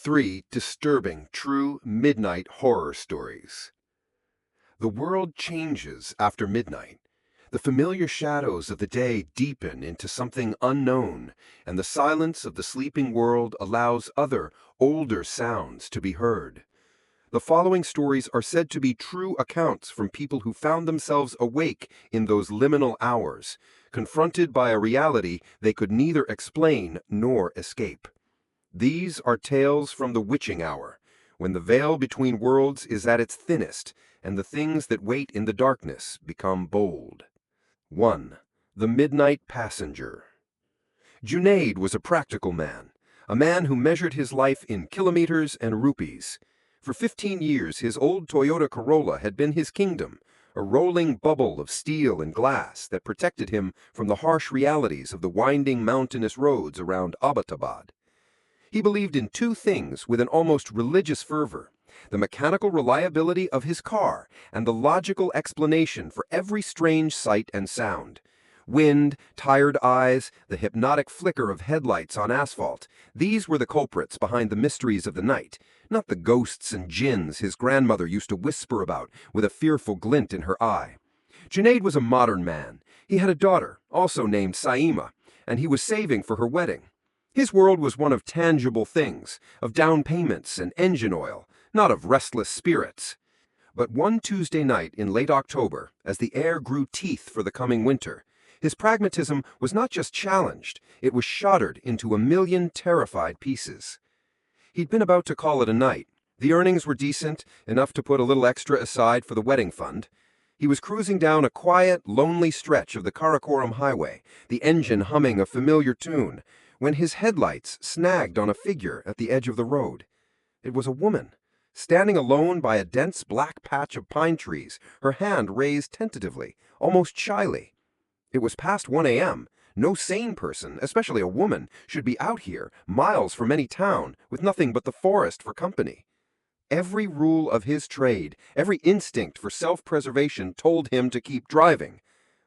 3 Disturbing True Midnight Horror Stories. The world changes after midnight. The familiar shadows of the day deepen into something unknown, and the silence of the sleeping world allows other, older sounds to be heard. The following stories are said to be true accounts from people who found themselves awake in those liminal hours, confronted by a reality they could neither explain nor escape. These are tales from the witching hour, when the veil between worlds is at its thinnest, and the things that wait in the darkness become bold. 1. The Midnight Passenger. Junaid was a practical man, a man who measured his life in kilometers and rupees. For 15 years, his old Toyota Corolla had been his kingdom, a rolling bubble of steel and glass that protected him from the harsh realities of the winding mountainous roads around Abbottabad. He believed in two things with an almost religious fervor: the mechanical reliability of his car and the logical explanation for every strange sight and sound. Wind, tired eyes, the hypnotic flicker of headlights on asphalt, these were the culprits behind the mysteries of the night, not the ghosts and jinns his grandmother used to whisper about with a fearful glint in her eye. Junaid was a modern man. He had a daughter, also named Saima, and he was saving for her wedding. His world was one of tangible things, of down payments and engine oil, not of restless spirits. But one Tuesday night in late October, as the air grew teeth for the coming winter, his pragmatism was not just challenged, it was shattered into a million terrified pieces. He'd been about to call it a night. The earnings were decent, enough to put a little extra aside for the wedding fund. He was cruising down a quiet, lonely stretch of the Karakoram highway, the engine humming a familiar tune, when his headlights snagged on a figure at the edge of the road. It was a woman, standing alone by a dense black patch of pine trees, her hand raised tentatively, almost shyly. It was past 1 a.m. No sane person, especially a woman, should be out here, miles from any town, with nothing but the forest for company. Every rule of his trade, every instinct for self-preservation told him to keep driving.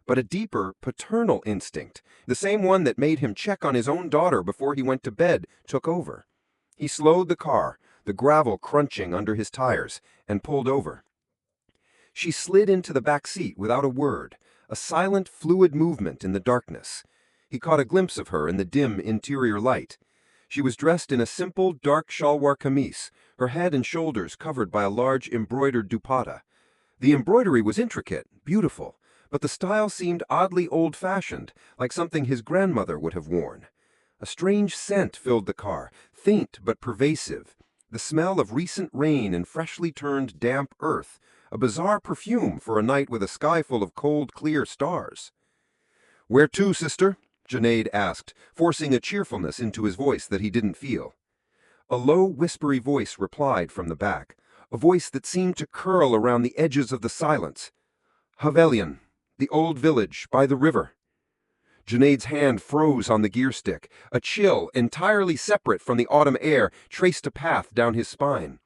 But a deeper, paternal instinct, the same one that made him check on his own daughter before he went to bed, took over. He slowed the car, the gravel crunching under his tires, and pulled over. She slid into the back seat without a word, a silent, fluid movement in the darkness. He caught a glimpse of her in the dim interior light. She was dressed in a simple, dark shalwar kameez, her head and shoulders covered by a large embroidered dupatta. The embroidery was intricate, beautiful, but the style seemed oddly old-fashioned, like something his grandmother would have worn. A strange scent filled the car, faint but pervasive, the smell of recent rain and freshly turned damp earth, a bizarre perfume for a night with a sky full of cold, clear stars. "Where to, sister?" Junaid asked, forcing a cheerfulness into his voice that he didn't feel. A low, whispery voice replied from the back, a voice that seemed to curl around the edges of the silence. "Havelian, the old village by the river." Junaid's hand froze on the gear stick. A chill, entirely separate from the autumn air, traced a path down his spine.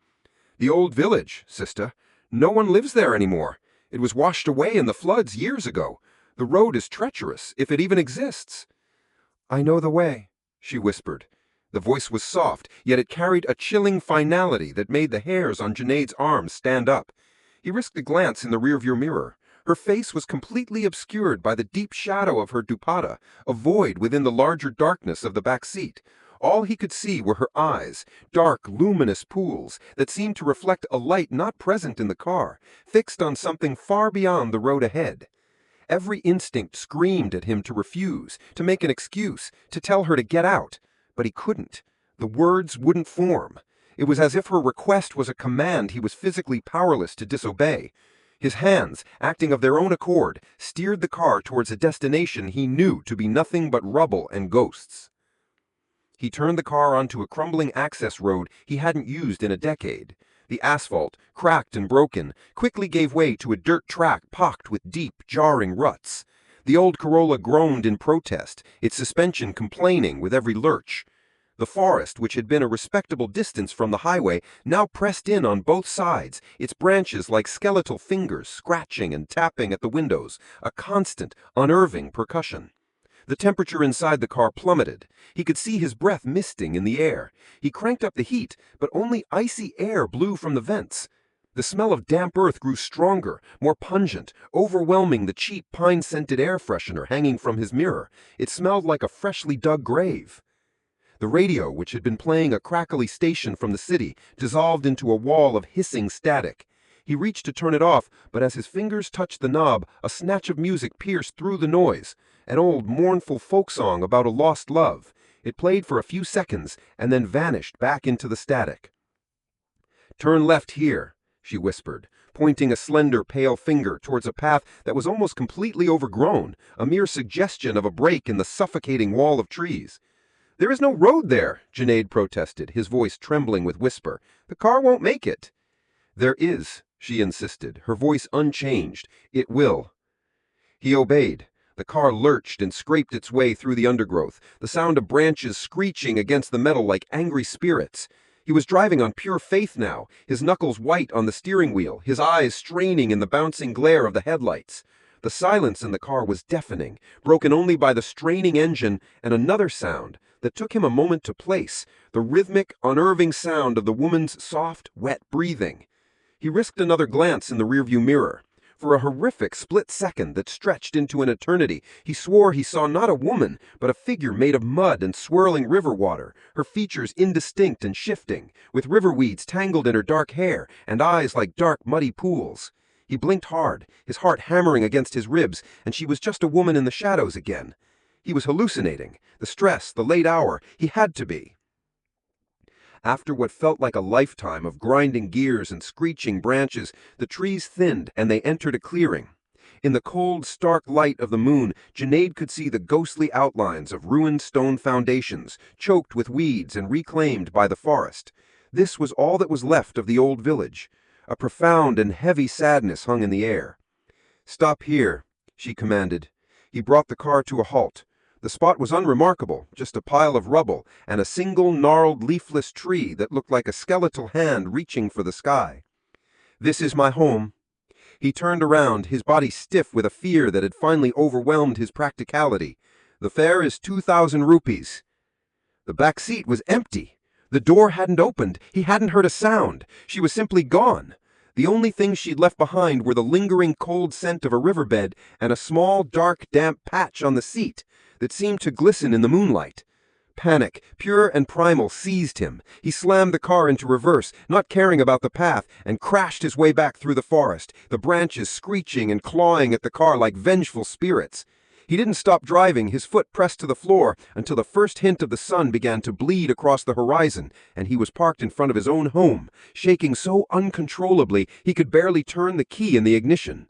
"The old village, sister. No one lives there anymore. It was washed away in the floods years ago. The road is treacherous, if it even exists." "I know the way," she whispered. The voice was soft, yet it carried a chilling finality that made the hairs on Junaid's arms stand up. He risked a glance in the rearview mirror. Her face was completely obscured by the deep shadow of her dupatta, a void within the larger darkness of the back seat. All he could see were her eyes, dark, luminous pools that seemed to reflect a light not present in the car, fixed on something far beyond the road ahead. Every instinct screamed at him to refuse, to make an excuse, to tell her to get out. But he couldn't. The words wouldn't form. It was as if her request was a command he was physically powerless to disobey. His hands, acting of their own accord, steered the car towards a destination he knew to be nothing but rubble and ghosts. He turned the car onto a crumbling access road he hadn't used in a decade. The asphalt, cracked and broken, quickly gave way to a dirt track pocked with deep, jarring ruts. The old Corolla groaned in protest, its suspension complaining with every lurch. The forest, which had been a respectable distance from the highway, now pressed in on both sides, its branches like skeletal fingers scratching and tapping at the windows, a constant, unnerving percussion. The temperature inside the car plummeted. He could see his breath misting in the air. He cranked up the heat, but only icy air blew from the vents. The smell of damp earth grew stronger, more pungent, overwhelming the cheap pine-scented air freshener hanging from his mirror. It smelled like a freshly dug grave. The radio, which had been playing a crackly station from the city, dissolved into a wall of hissing static. He reached to turn it off, but as his fingers touched the knob, a snatch of music pierced through the noise. An old, mournful folk song about a lost love. It played for a few seconds, and then vanished back into the static. "Turn left here," she whispered, pointing a slender, pale finger towards a path that was almost completely overgrown, a mere suggestion of a break in the suffocating wall of trees. "There is no road there," Junaid protested, his voice trembling with whisper. "The car won't make it." "There is," she insisted, her voice unchanged. "It will." He obeyed. The car lurched and scraped its way through the undergrowth, the sound of branches screeching against the metal like angry spirits. He was driving on pure faith now, his knuckles white on the steering wheel, his eyes straining in the bouncing glare of the headlights. The silence in the car was deafening, broken only by the straining engine and another sound that took him a moment to place, the rhythmic, unnerving sound of the woman's soft, wet breathing. He risked another glance in the rearview mirror. For a horrific split second that stretched into an eternity, he swore he saw not a woman, but a figure made of mud and swirling river water, her features indistinct and shifting, with river weeds tangled in her dark hair and eyes like dark, muddy pools. He blinked hard, his heart hammering against his ribs, and she was just a woman in the shadows again. He was hallucinating. The stress, the late hour, he had to be. After what felt like a lifetime of grinding gears and screeching branches, the trees thinned and they entered a clearing. In the cold, stark light of the moon, Junaid could see the ghostly outlines of ruined stone foundations, choked with weeds and reclaimed by the forest. This was all that was left of the old village. A profound and heavy sadness hung in the air. "Stop here," she commanded. He brought the car to a halt. The spot was unremarkable, just a pile of rubble and a single gnarled leafless tree that looked like a skeletal hand reaching for the sky. "This is my home." He turned around, his body stiff with a fear that had finally overwhelmed his practicality. "The fare is 2,000 rupees." The back seat was empty. The door hadn't opened. He hadn't heard a sound. She was simply gone. The only things she'd left behind were the lingering cold scent of a riverbed and a small, dark, damp patch on the seat that seemed to glisten in the moonlight. Panic, pure and primal, seized him. He slammed the car into reverse, not caring about the path, and crashed his way back through the forest, the branches screeching and clawing at the car like vengeful spirits. He didn't stop driving, his foot pressed to the floor, until the first hint of the sun began to bleed across the horizon, and he was parked in front of his own home, shaking so uncontrollably he could barely turn the key in the ignition.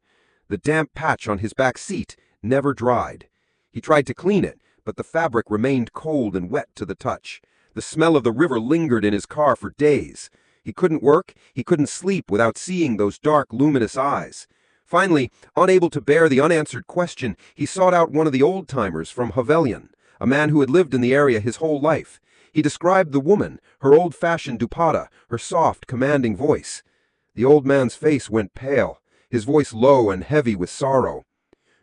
The damp patch on his back seat never dried. He tried to clean it, but the fabric remained cold and wet to the touch. The smell of the river lingered in his car for days. He couldn't work, he couldn't sleep without seeing those dark, luminous eyes. Finally, unable to bear the unanswered question, he sought out one of the old-timers from Havelion, a man who had lived in the area his whole life. He described the woman, her old-fashioned dupatta, her soft, commanding voice. The old man's face went pale, his voice low and heavy with sorrow.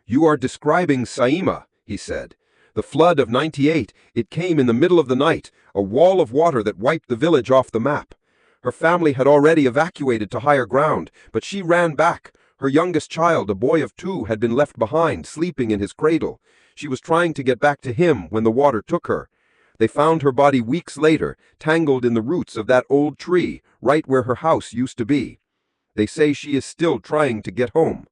"You are describing Saima," he said. "The flood of '98, it came in the middle of the night, a wall of water that wiped the village off the map. Her family had already evacuated to higher ground, but she ran back. Her youngest child, a boy of 2, had been left behind, sleeping in his cradle. She was trying to get back to him when the water took her. They found her body weeks later, tangled in the roots of that old tree, right where her house used to be. They say she is still trying to get home."